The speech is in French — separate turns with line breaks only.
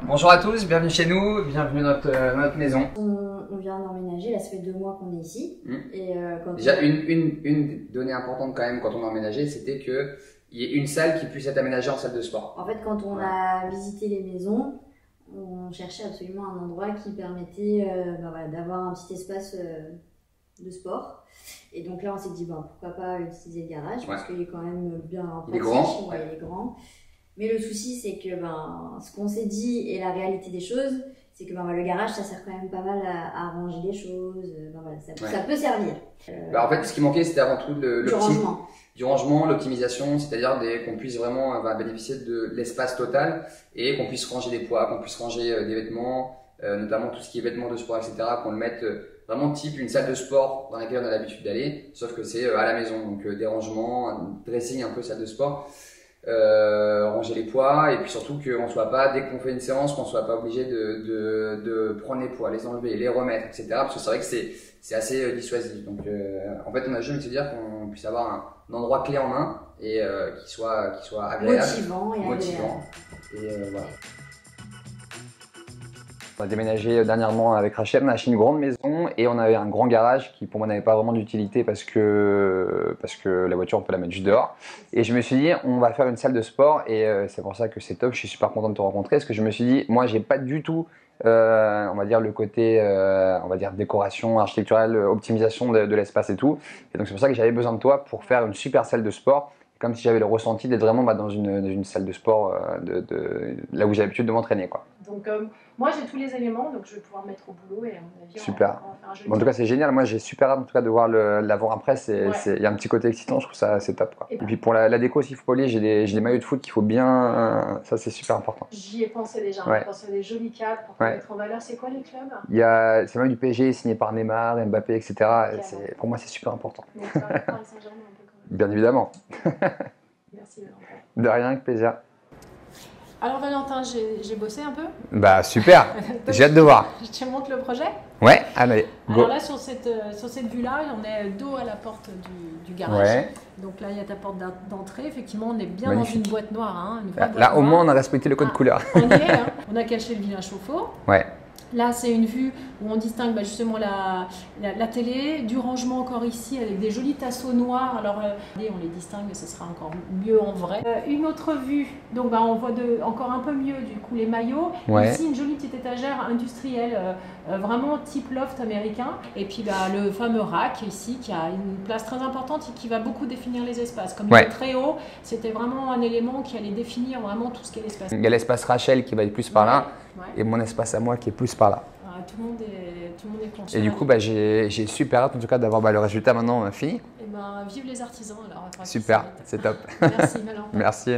Bonjour à tous, bienvenue chez nous, bienvenue dans notre maison.
On vient d'emménager, là ça fait 2 mois qu'on est ici. Et
Déjà une donnée importante quand même quand on a emménagé, c'était qu'il y ait une salle qui puisse être aménagée en salle de sport.
En fait, quand on a visité les maisons, on cherchait absolument un endroit qui permettait d'avoir un petit espace de sport. Et donc là on s'est dit pourquoi pas utiliser le garage parce qu'il est quand même bien pratique.
Il est grand.
Il est grand. Mais le souci, c'est que ce qu'on s'est dit et la réalité des choses, c'est que le garage, ça sert quand même pas mal à ranger les choses. Ça peut servir.
En fait, ce qui manquait, c'était avant tout
du
rangement, l'optimisation, c'est-à-dire qu'on puisse vraiment bénéficier de l'espace total et qu'on puisse ranger des poids, qu'on puisse ranger des vêtements, notamment tout ce qui est vêtements de sport, etc., qu'on le mette vraiment type une salle de sport dans laquelle on a l'habitude d'aller, sauf que c'est à la maison. Donc des rangements, un dressing un peu salle de sport. Ranger les poids et puis surtout qu'on soit pas, dès qu'on fait une séance, qu'on soit pas obligé de prendre les poids, les enlever, les remettre, etc. Parce que c'est vrai que c'est assez dissuasif. Donc en fait on a juste envie de se dire qu'on puisse avoir un endroit clé en main et qui soit agréable,
motivant
et voilà. On a déménagé dernièrement avec Rachel, on a acheté une grande maison et on avait un grand garage qui pour moi n'avait pas vraiment d'utilité parce que la voiture on peut la mettre juste dehors. Et je me suis dit on va faire une salle de sport et c'est pour ça que c'est top, je suis super content de te rencontrer parce que je me suis dit moi j'ai pas du tout on va dire le côté on va dire décoration architecturale, optimisation de l'espace et tout. Et donc c'est pour ça que j'avais besoin de toi pour faire une super salle de sport. Comme si j'avais le ressenti d'être vraiment dans une salle de sport là où j'ai l'habitude de m'entraîner, quoi.
Donc moi j'ai tous les éléments, donc je vais pouvoir me mettre au boulot et à mon avis
super.
On va faire un jeu.
En tout cas c'est génial, moi j'ai super hâte en tout cas de voir l'avant-après, il y a un petit côté excitant, je trouve ça c'est top, quoi. Et puis pour la déco aussi, il faut pas oublier, j'ai des maillots de foot qu'il faut bien, ça c'est super important.
J'y ai pensé déjà,
ouais.
On pense à des jolis cadres pour mettre en valeur. C'est quoi les clubs?
C'est même du PSG signé par Neymar, Mbappé, etc. Okay. Pour moi c'est super important.
Donc tu vas Paris Saint-Germain un peu quand même.
Bien évidemment.
Merci Valentin.
De rien, avec plaisir.
Alors Valentin, j'ai bossé un peu.
Bah super, j'ai hâte de voir.
Je te montre le projet.
Ouais, allez, go.
Alors là sur cette vue-là, on est dos à la porte du garage.
Ouais.
Donc là il y a ta porte d'entrée, effectivement on est bien
magnifique.
dans une boîte noire. Hein,
là au moins on a respecté le code couleur.
On y est, hein. On a caché le vilain chauffe-eau.
Ouais.
Là, c'est une vue où on distingue justement la télé, du rangement encore ici avec des jolis tasseaux noirs. Alors, on les distingue, mais ce sera encore mieux en vrai. Une autre vue, donc on voit encore un peu mieux du coup les maillots.
Ouais.
Ici, une jolie petite étagère industrielle, vraiment type loft américain. Et puis le fameux rack ici qui a une place très importante et qui va beaucoup définir les espaces. Comme il est très haut, c'était vraiment un élément qui allait définir vraiment tout ce qu'est l'espace.
Il y a l'espace Rachel qui va être plus par là. Et mon espace à moi qui est plus par là.
Tout le monde est conscient.
Et du coup, j'ai super hâte en tout cas d'avoir le résultat maintenant fini.
Et vive les artisans alors.
Super, c'est top.
Merci Valentin.
Merci.